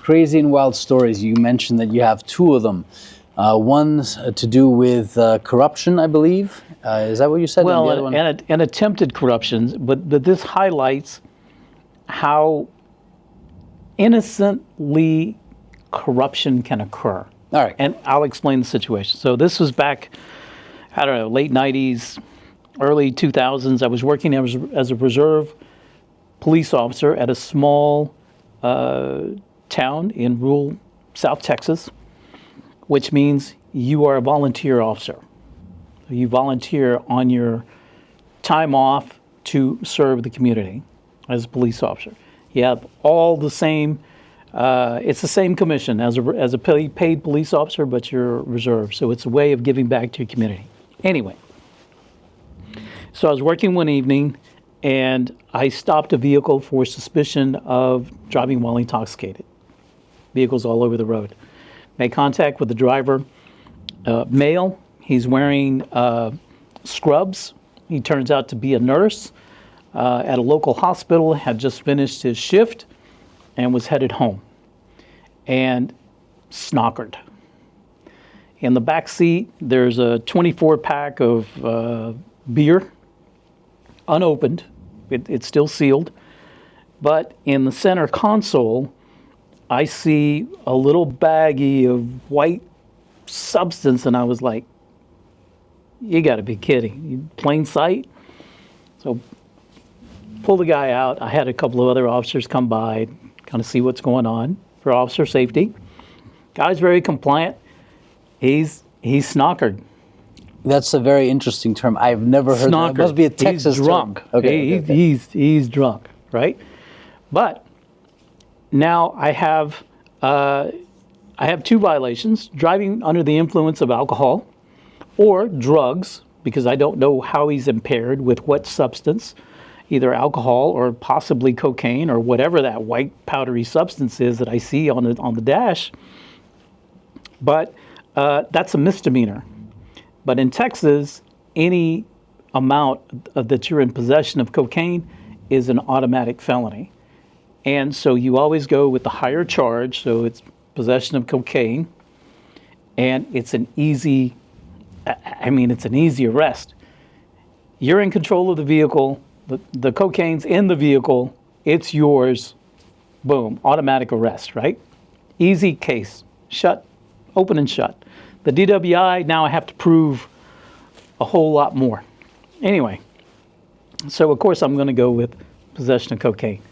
crazy and wild stories. You mentioned that you have two of them. One's to do with corruption, I believe. Is that what you said? Well, And the other one? and attempted corruption, but this highlights how innocently corruption can occur. All right. And I'll explain the situation. So this was back, I don't know, late 90s, early 2000s. I was working as a reserve police officer at a small town in rural South Texas, which means you are a volunteer officer. You volunteer on your time off to serve the community as a police officer. You have all the same, it's the same commission as a paid police officer, but you're reserved. So it's a way of giving back to your community. Anyway, so I was working one evening and I stopped a vehicle for suspicion of driving while intoxicated. Vehicles all over the road. Made contact with the driver, male. He's wearing scrubs. He turns out to be a nurse at a local hospital, had just finished his shift and was headed home and snockered. In the back seat, there's a 24 pack of beer, unopened. It's still sealed. But in the center console, I see a little baggie of white substance, and I was like, you got to be kidding. Plain sight? So pull the guy out. I had a couple of other officers come by, kind of see what's going on for officer safety. Guy's very compliant. He's snockered. That's a very interesting term. I've never heard that. It must be a Texas he's drunk. term. Okay. He's drunk, right? But now I have two violations: driving under the influence of alcohol or drugs, because I don't know how he's impaired with what substance, either alcohol or possibly cocaine or whatever that white powdery substance is that I see on the dash. But that's a misdemeanor. But in Texas, any amount that you're in possession of cocaine is an automatic felony. And so you always go with the higher charge, so it's possession of cocaine, and it's an easy arrest. You're in control of the vehicle, the cocaine's in the vehicle, it's yours, boom, automatic arrest, right? Easy case, shut, open and shut. The DWI, now I have to prove a whole lot more. Anyway, so of course I'm going to go with possession of cocaine.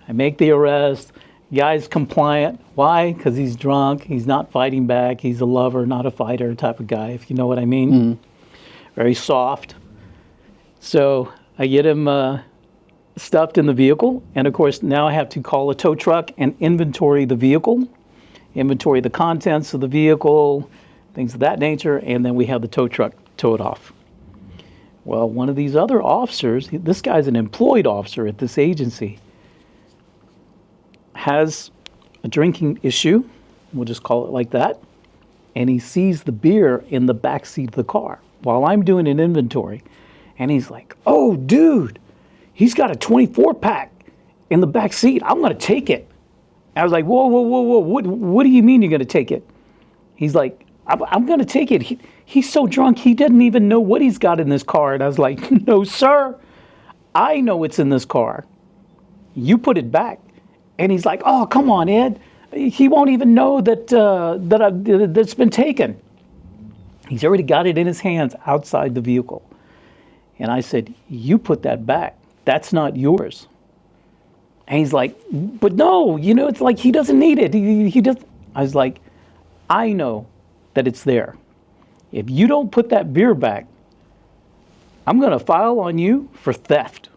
I make the arrest. Guy's compliant. Why? Because he's drunk. He's not fighting back. He's a lover, not a fighter type of guy, if you know what I mean. Mm-hmm. Very soft. So I get him stuffed in the vehicle. And of course, now I have to call a tow truck and inventory the vehicle, inventory the contents of the vehicle, things of that nature. And then we have the tow truck tow it off. Well, one of these other officers, this guy's an employed officer at this agency, has a drinking issue, we'll just call it like that, and he sees the beer in the back seat of the car while I'm doing an inventory, and he's like, oh, dude, he's got a 24-pack in the back seat. I'm going to take it. I was like, whoa, what do you mean you're going to take it? He's like, I'm going to take it. He's so drunk, he doesn't even know what he's got in this car. And I was like, no, sir, I know what's in this car. You put it back. And he's like, oh, come on, Ed. He won't even know that's been taken. He's already got it in his hands outside the vehicle. And I said, you put that back. That's not yours. And he's like, but no, it's like he doesn't need it. He doesn't. I was like, I know that it's there. If you don't put that beer back, I'm going to file on you for theft.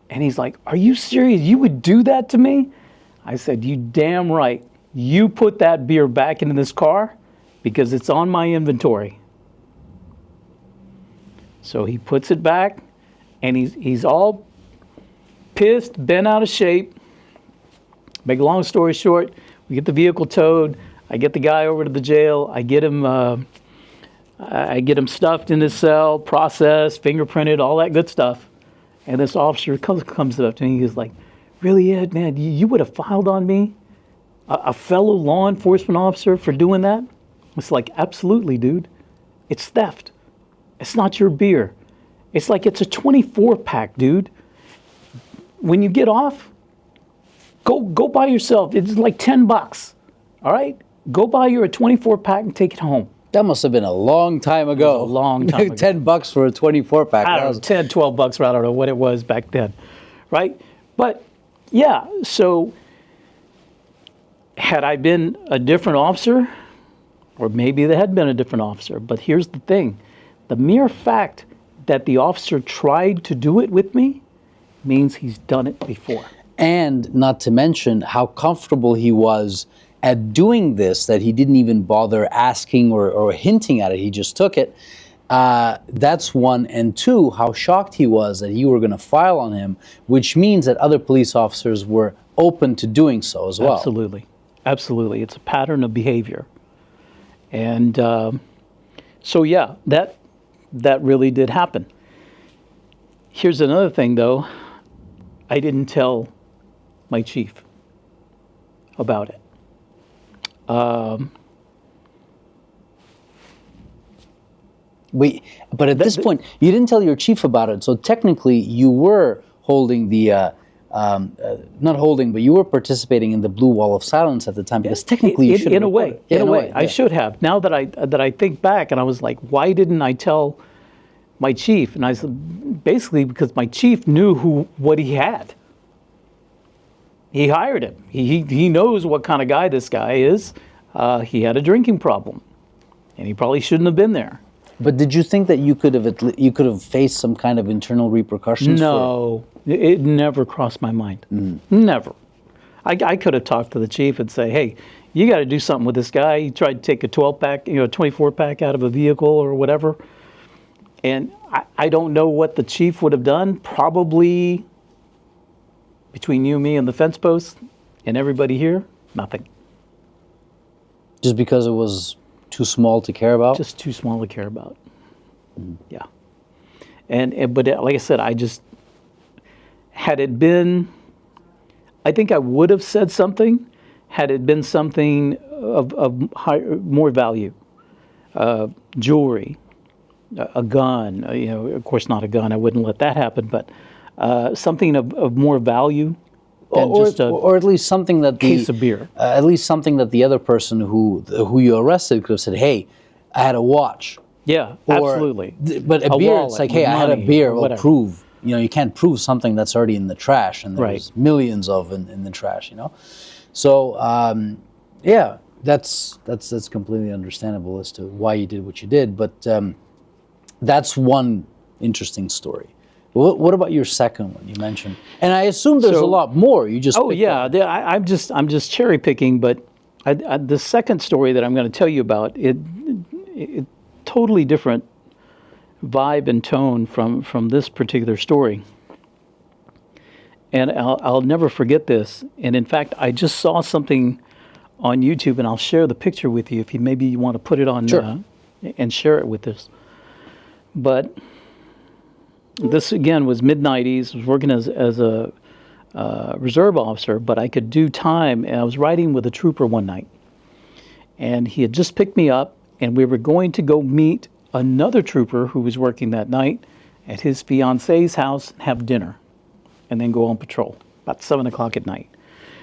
And he's like, are you serious? You would do that to me? I said, you damn right. You put that beer back into this car because it's on my inventory. So he puts it back, and he's all pissed, bent out of shape. Make a long story short, we get the vehicle towed. I get the guy over to the jail. I get him stuffed in his cell, processed, fingerprinted, all that good stuff. And this officer comes up to me. He's like, really it, man? You would have filed on me, a fellow law enforcement officer, for doing that? It's like, absolutely, dude. It's theft. It's not your beer. It's like it's a 24 pack, dude. When you get off, go buy yourself. It's like $10. All right? Go buy your 24 pack and take it home. That must have been a long time ago. a long time ago. $10 for a 24 pack. I don't know, 10, 12 bucks, I don't know what it was back then, right? But yeah, so had I been a different officer, or maybe there had been a different officer, but here's the thing. The mere fact that the officer tried to do it with me means he's done it before. And not to mention how comfortable he was at doing this, that he didn't even bother asking or hinting at it. He just took it. That's one. And two, how shocked he was that you were going to file on him, which means that other police officers were open to doing so as well. Absolutely. Absolutely. It's a pattern of behavior. And so, yeah, that really did happen. Here's another thing, though. I didn't tell my chief about it. But at this point, you didn't tell your chief about it. So technically, you were holding the, not holding, but you were participating in the Blue Wall of Silence at the time. Because technically, you should have. In a way, I should have. Now that I think back, and I was like, why didn't I tell my chief? And I said, basically because my chief knew what he had. He hired him. He knows what kind of guy this guy is. He had a drinking problem, and he probably shouldn't have been there. But did you think that you could have faced some kind of internal repercussions? No, it never crossed my mind. Never. I could have talked to the chief and say, hey, you got to do something with this guy. He tried to take a 12-pack, a 24-pack out of a vehicle or whatever. And I don't know what the chief would have done. Probably, between you, me, and the fence post, and everybody here, nothing. Just because it was too small to care about? Just too small to care about. Yeah. But like I said, had it been, I think I would have said something had it been something of more value. Jewelry, a gun, of course not a gun, I wouldn't let that happen, but something of more value than or at least something that case of beer. At least something that the other person who you arrested could have said, hey, I had a watch. Yeah, Or, absolutely. But a beer, wallet it's like, with hey, I had a money beer. or Well, whatever. prove. You can't prove something that's already in the trash, and there's Right. millions of in the trash. So yeah, that's completely understandable as to why you did what you did. But that's one interesting story. What about your second one you mentioned? And I assume there's a lot more. You just picked up. I'm just cherry picking, but the second story that I'm going to tell you about it totally different vibe and tone from this particular story. And I'll never forget this. And in fact, I just saw something on YouTube, and I'll share the picture with you if maybe you want to put it on and share it with us. But this again was mid-90s. I was working as a reserve officer, but I could do time. And I was riding with a trooper one night, and he had just picked me up, and we were going to go meet another trooper who was working that night at his fiancee's house and have dinner, and then go on patrol about 7 o'clock at night.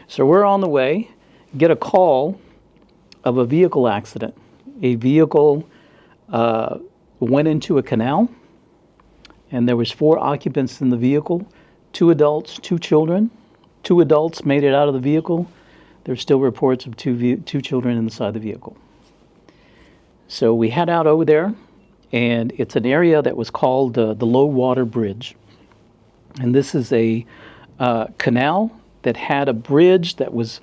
So we're on the way, get a call of a vehicle accident. A vehicle went into a canal, and there was 4 occupants in the vehicle, 2 adults, 2 children. 2 adults made it out of the vehicle. There's still reports of 2 children inside the vehicle. So we head out over there, and it's an area that was called the Low Water Bridge. And this is a canal that had a bridge that was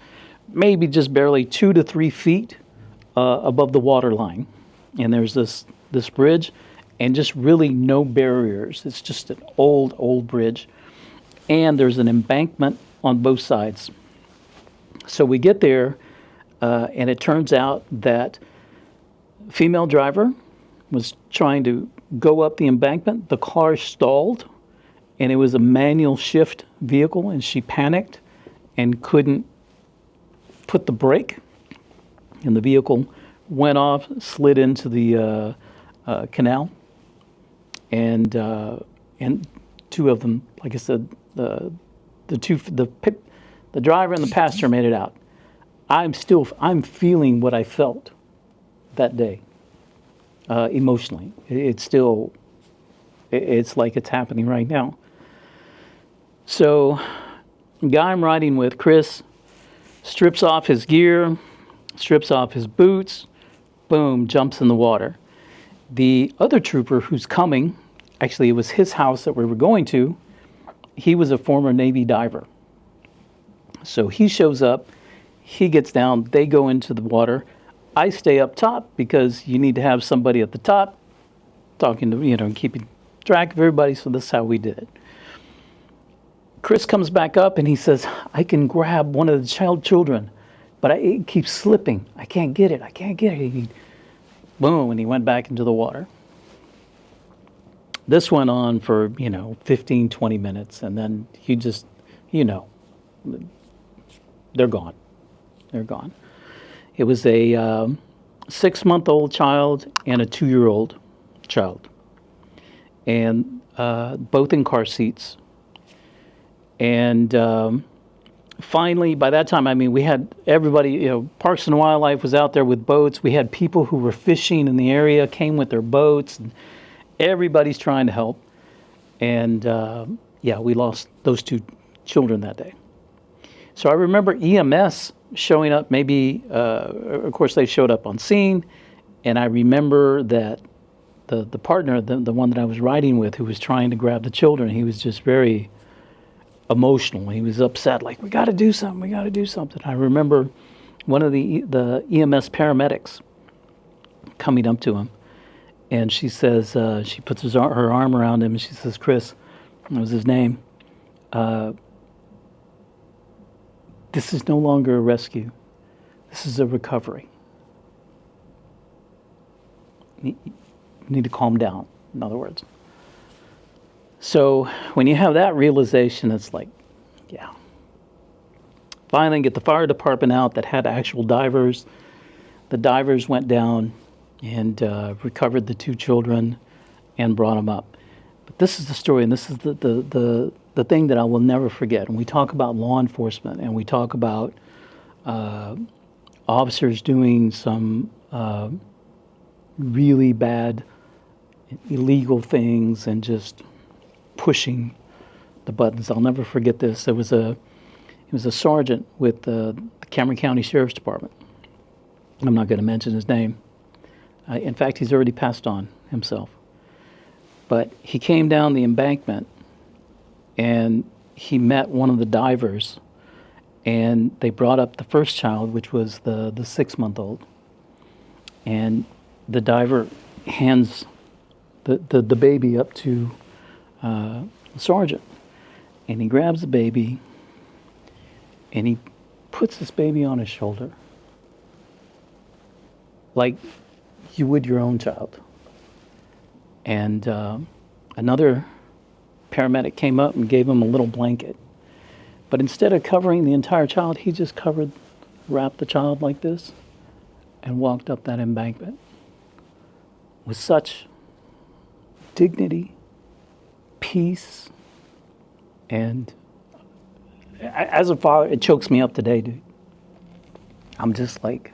maybe just barely 2 to 3 feet above the water line. And there's this bridge, and just really no barriers. It's just an old bridge. And there's an embankment on both sides. So we get there, and it turns out that a female driver was trying to go up the embankment. The car stalled, and it was a manual shift vehicle, and she panicked and couldn't put the brake, and the vehicle went off, slid into the canal, and two of them, like I said, the driver and the passenger made it out. I'm feeling what I felt that day, emotionally. It's like it's happening right now. So, the guy I'm riding with, Chris, strips off his gear, strips off his boots, boom, jumps in the water. The other trooper who's coming, actually it was his house that we were going to, he was a former Navy diver. So he shows up, he gets down, they go into the water. I stay up top because you need to have somebody at the top talking to, keeping track of everybody, so this is how we did it. Chris comes back up and he says, I can grab one of the children, but it keeps slipping. I can't get it. Boom, and he went back into the water. This went on for, 15, 20 minutes, and then you just, they're gone. They're gone. It was a 6-month-old child and a 2-year-old child, and both in car seats. And finally, by that time, we had everybody, Parks and Wildlife was out there with boats. We had people who were fishing in the area, came with their boats. And everybody's trying to help. And we lost those 2 children that day. So I remember EMS showing up, maybe, of course, they showed up on scene. And I remember that the partner, the one that I was riding with, who was trying to grab the children, he was just very emotional. He was upset, like, we got to do something. I remember one of the EMS paramedics coming up to him, and she says, she puts her arm around him, and she says, Chris, that was his name, this is no longer a rescue. This is a recovery. You need to calm down, in other words. So when you have that realization, it's like, yeah. Finally, get the fire department out that had actual divers. The divers went down and recovered the 2 children and brought them up. But this is the story, and this is the thing that I will never forget. And we talk about law enforcement, and we talk about officers doing some really bad, illegal things and just pushing the buttons. I'll never forget this. He was a sergeant with the Cameron County Sheriff's Department. I'm not going to mention his name. In fact, he's already passed on himself. But he came down the embankment and he met one of the divers, and they brought up the first child, which was the 6-month-old. And the diver hands the baby up to the sergeant, and he grabs the baby and he puts this baby on his shoulder like you would your own child. And another paramedic came up and gave him a little blanket, but instead of covering the entire child, he just wrapped the child like this and walked up that embankment with such dignity, peace, and as a father, it chokes me up today, dude. I'm just like,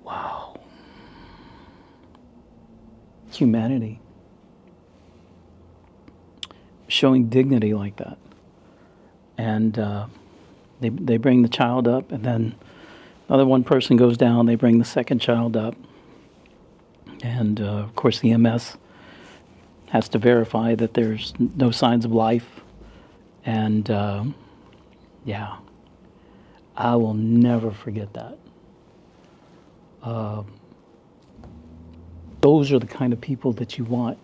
wow. Humanity. Showing dignity like that. And they bring the child up, and then another one person goes down, they bring the second child up. And of course the EMS has to verify that there's no signs of life. And I will never forget that. Those are the kind of people that you want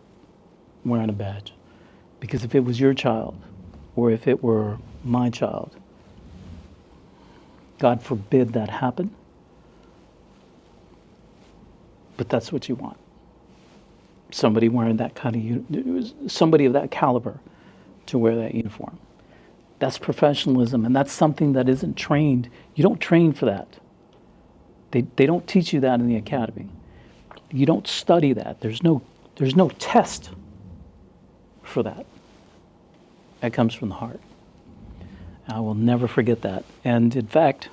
wearing a badge. Because if it was your child, or if it were my child, God forbid that happen, but that's what you want. Somebody wearing that kind of somebody of that caliber to wear that uniform. That's professionalism, and that's something that isn't trained. You don't train for that. They don't teach you that in the academy. You don't study that. There's no test for that. That comes from the heart. I will never forget that. And in fact,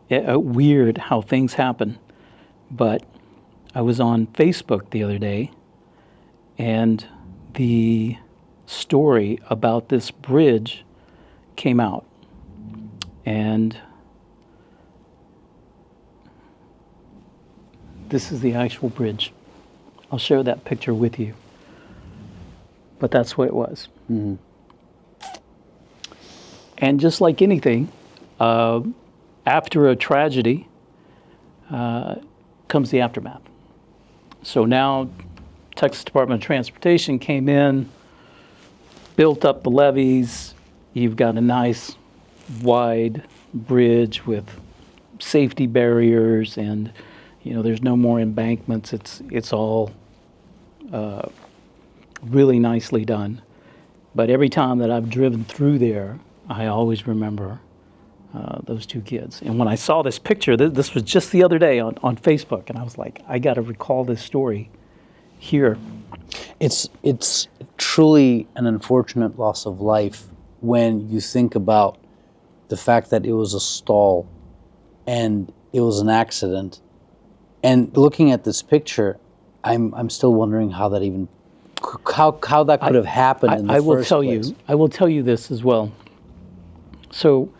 weird how things happen, but I was on Facebook the other day, and the story about this bridge came out. And this is the actual bridge. I'll share that picture with you. But that's what it was. Mm-hmm. And just like anything, after a tragedy comes the aftermath. So now Texas Department of Transportation came in, built up the levees. You've got a nice wide bridge with safety barriers, and there's no more embankments. It's all really nicely done. But every time that I've driven through there, I always remember those two kids. And when I saw this picture, this was just the other day on Facebook, and I was like, I got to recall this story here. It's truly an unfortunate loss of life when you think about the fact that it was a stall and it was an accident. And looking at this picture, I'm still wondering how that even how that could have happened in the first place. I will tell you this as well. So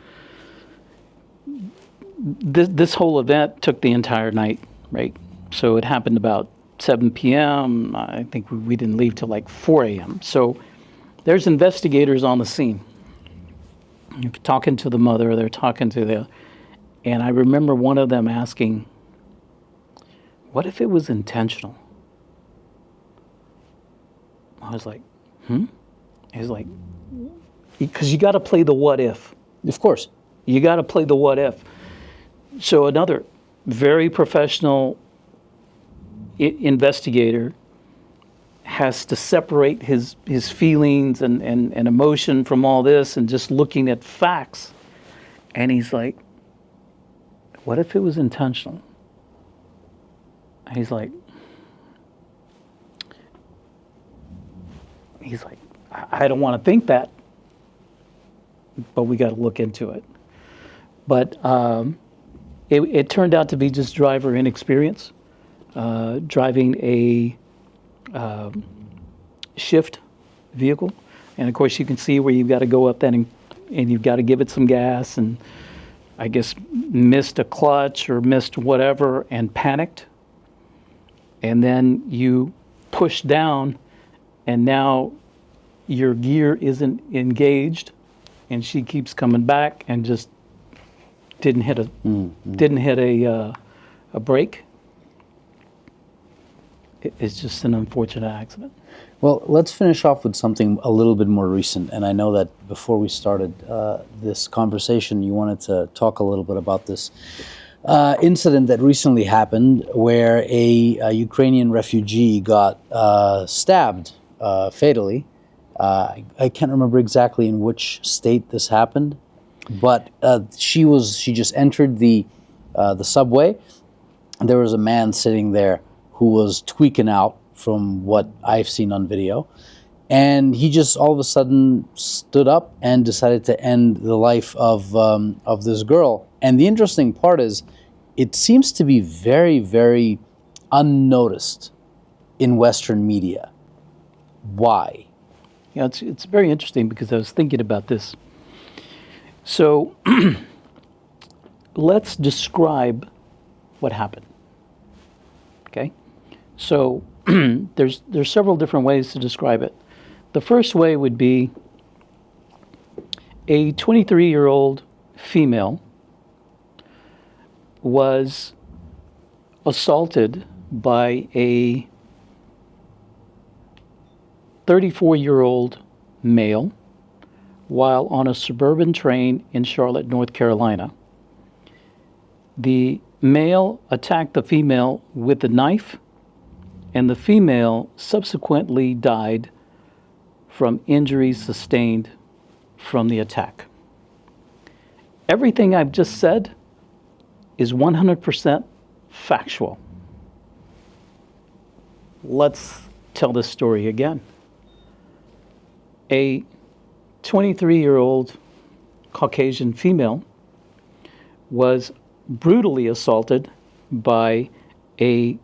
this whole event took the entire night, right? So it happened about 7 p.m. I think we didn't leave till like 4 a.m. So there's investigators on the scene. You're talking to the mother, they're talking to and I remember one of them asking, what if it was intentional? I was like, He's like, because you got to play the what if. Of course. You got to play the what if. So another very professional investigator has to separate his feelings and emotion from all this and just looking at facts. And he's like, what if it was intentional? And he's like, I don't want to think that, but we got to look into it. But it turned out to be just driver inexperience, driving a shift vehicle. And of course you can see where you've got to go up that and you've got to give it some gas, and I guess missed a clutch or missed whatever and panicked. And then you push down and now your gear isn't engaged, and she keeps coming back and just didn't hit a brake. It's just an unfortunate accident. Well, let's finish off with something a little bit more recent. And I know that before we started this conversation, you wanted to talk a little bit about this incident that recently happened where a Ukrainian refugee got stabbed fatally. I can't remember exactly in which state this happened, but she just entered the subway. There was a man sitting there who was tweaking out from what I've seen on video, and he just all of a sudden stood up and decided to end the life of this girl. And the interesting part is, it seems to be very, very unnoticed in Western media. Why? Yeah, it's very interesting because I was thinking about this. So let's describe what happened. Okay? So there's several different ways to describe it. The first way would be a 23-year-old female was assaulted by a 34-year-old male while on a suburban train in Charlotte, North Carolina. The male attacked the female with a knife, and the female subsequently died from injuries sustained from the attack. Everything I've just said is 100% factual. Let's tell this story again. A 23-year-old Caucasian female was brutally assaulted by a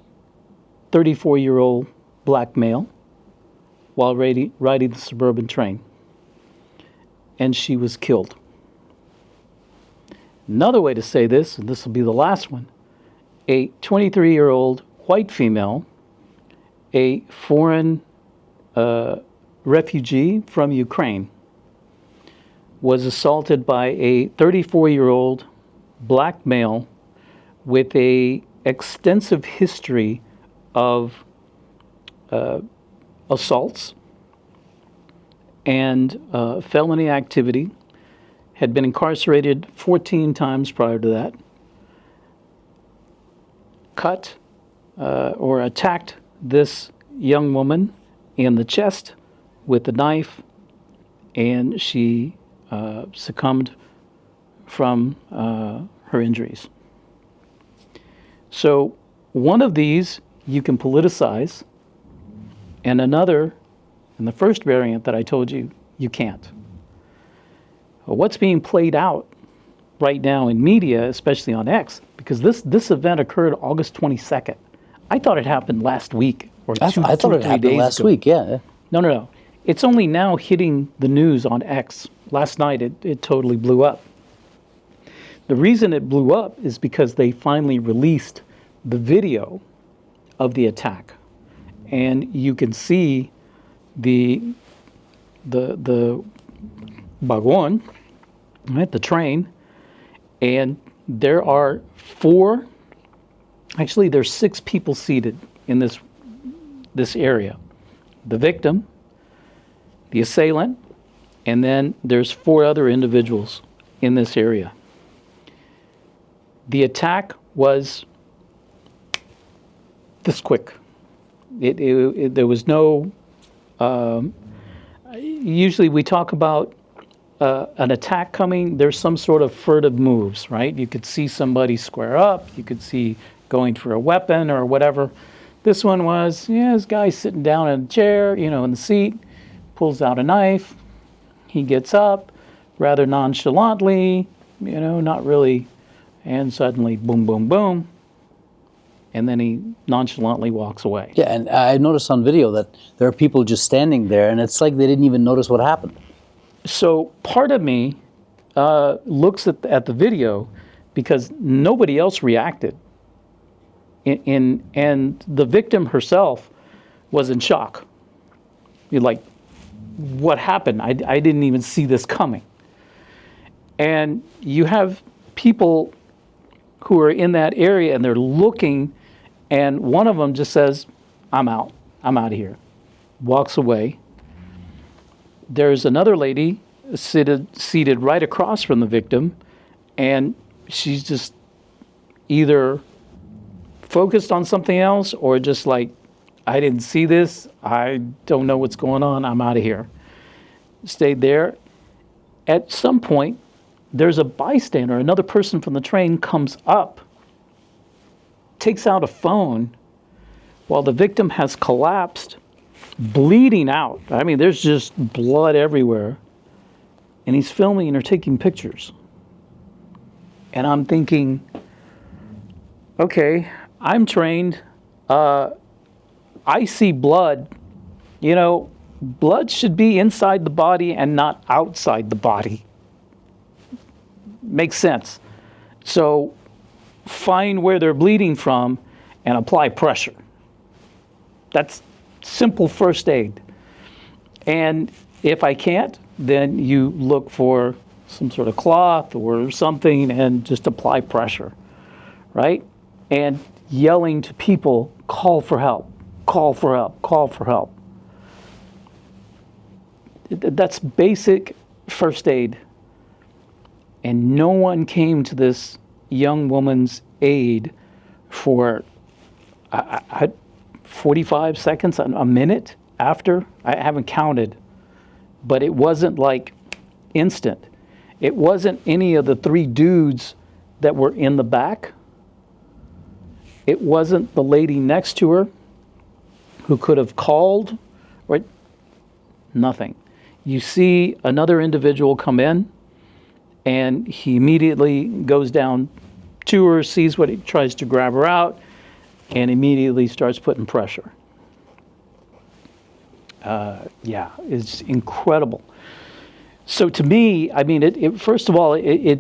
34-year-old black male while riding the suburban train, and she was killed. Another way to say this, and this will be the last one, a 23-year-old white female, a foreign refugee from Ukraine, was assaulted by a 34-year-old black male with a extensive history of assaults and felony activity, had been incarcerated 14 times prior to that, cut or attacked this young woman in the chest with a knife, and she succumbed from her injuries. So one of these you can politicize, and another, and the first variant that I told you, you can't. Well, what's being played out right now in media, especially on X, because this event occurred August 22nd. I thought it happened last week or I thought it happened last week, yeah. No. It's only now hitting the news on X. Last night it totally blew up. The reason it blew up is because they finally released the video of the attack. And you can see the wagon, right, the train, and there are there's 6 people seated in this area. The victim, the assailant, and then there's 4 other individuals in this area. The attack was this quick. There was no, usually we talk about an attack coming, there's some sort of furtive moves, right? You could see somebody square up, you could see going for a weapon or whatever. This one was, this guy's sitting down in a chair, in the seat, pulls out a knife, he gets up rather nonchalantly, not really, and suddenly boom, boom, boom, and then he nonchalantly walks away. Yeah, and I noticed on video that there are people just standing there, and it's like they didn't even notice what happened. So part of me looks at the video because nobody else reacted. And the victim herself was in shock. You're like, what happened? I didn't even see this coming. And you have people who are in that area and they're looking, and one of them just says, I'm out of here, walks away. There's another lady seated right across from the victim, and she's just either focused on something else or just like, I didn't see this, I don't know what's going on, I'm out of here. Stayed there. At some point, there's a bystander, another person from the train comes up, takes out a phone while the victim has collapsed, bleeding out. I mean, there's just blood everywhere. And he's filming or taking pictures. And I'm thinking, okay, I'm trained. I see blood. Blood should be inside the body and not outside the body. Makes sense. So find where they're bleeding from and apply pressure. That's simple first aid. And if I can't, then you look for some sort of cloth or something and just apply pressure, right? And yelling to people, call for help, call for help, call for help. That's basic first aid. And no one came to this young woman's aid for 45 seconds, a minute after. I haven't counted. But it wasn't like instant. It wasn't any of the three dudes that were in the back. It wasn't the lady next to her who could have called, or nothing. You see another individual come in, and he immediately goes down to her, sees what he tries to grab her out, and immediately starts putting pressure. Yeah, it's incredible. So to me, I mean, first of all, it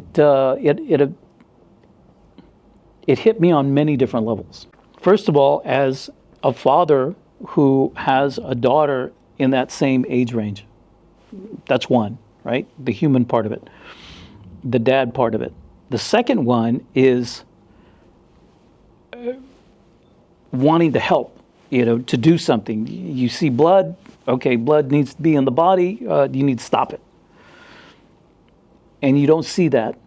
hit me on many different levels. First of all, as a father who has a daughter in that same age range, that's one, right? The human part of it, the dad part of it. The second one is wanting to help, to do something. You see blood, okay, blood needs to be in the body, you need to stop it. And you don't see that.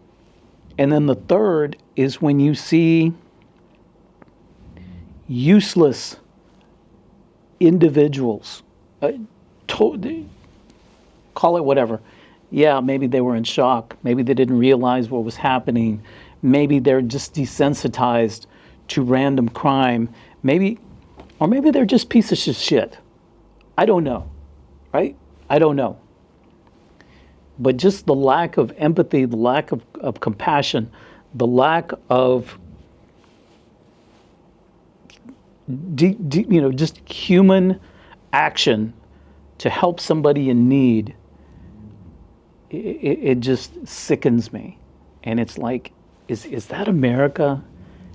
And then the third is when you see useless individuals, call it whatever. Yeah, maybe they were in shock. Maybe they didn't realize what was happening. Maybe they're just desensitized to random crime. Maybe they're just pieces of shit. I don't know, right? I don't know. But just the lack of empathy, the lack of compassion, the lack of just human action to help somebody in need, it just sickens me. And it's like, is that America?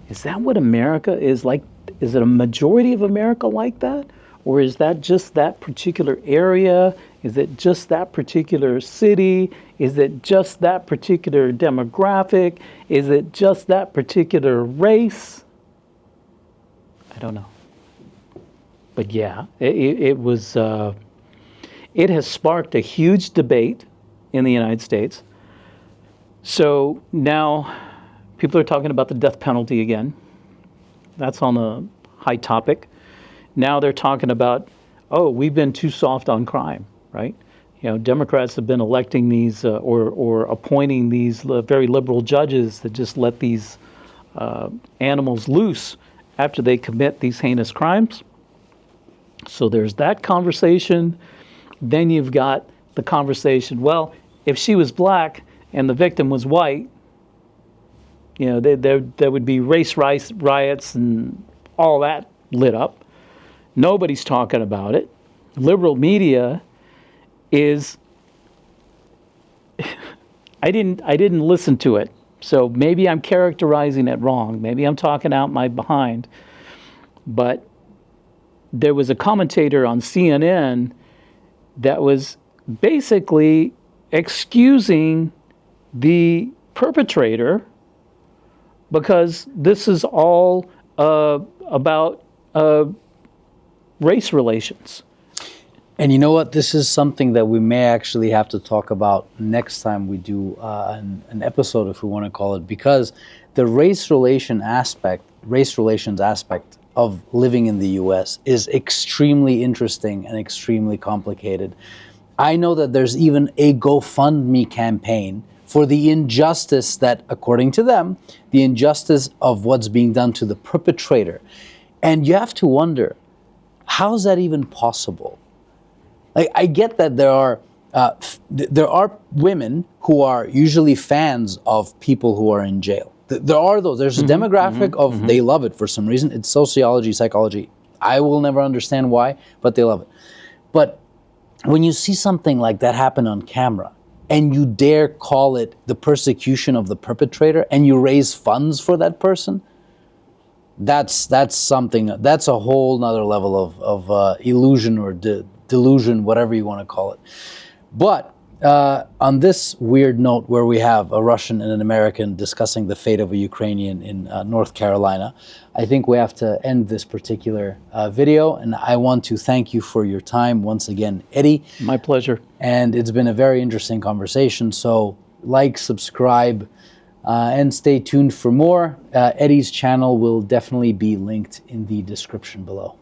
Is that what America is like? Is it a majority of America like that? Or is that just that particular area? Is it just that particular city? Is it just that particular demographic? Is it just that particular race? I don't know. But yeah, it was. It has sparked a huge debate in the United States. So now people are talking about the death penalty again. That's on the high topic. Now they're talking about, oh, we've been too soft on crime, right? Democrats have been electing these or appointing these very liberal judges that just let these animals loose after they commit these heinous crimes. So there's that conversation. Then you've got the conversation, well, if she was black and the victim was white, there would be race riots and all that lit up. Nobody's talking about it. Liberal media is I didn't listen to it. So maybe I'm characterizing it wrong. Maybe I'm talking out my behind. But there was a commentator on CNN that was basically excusing the perpetrator because this is all about race relations. And you know what? This is something that we may actually have to talk about next time we do an episode, if we want to call it, because the race relations aspect of living in the U.S. is extremely interesting and extremely complicated. I know that there's even a GoFundMe campaign for the injustice that, according to them, the injustice of what's being done to the perpetrator. And you have to wonder, how is that even possible? Like, I get that there are women who are usually fans of people who are in jail. There are those. There's a demographic of they love it for some reason. It's sociology, psychology. I will never understand why, but they love it. But when you see something like that happen on camera, and you dare call it the persecution of the perpetrator, and you raise funds for that person, that's something. That's a whole nother level of illusion or delusion, whatever you want to call it. But on this weird note, where we have a Russian and an American discussing the fate of a Ukrainian in North Carolina, I think we have to end this particular video. And I want to thank you for your time once again, Eddie. My pleasure. And it's been a very interesting conversation. So like, subscribe, and stay tuned for more. Eddie's channel will definitely be linked in the description below.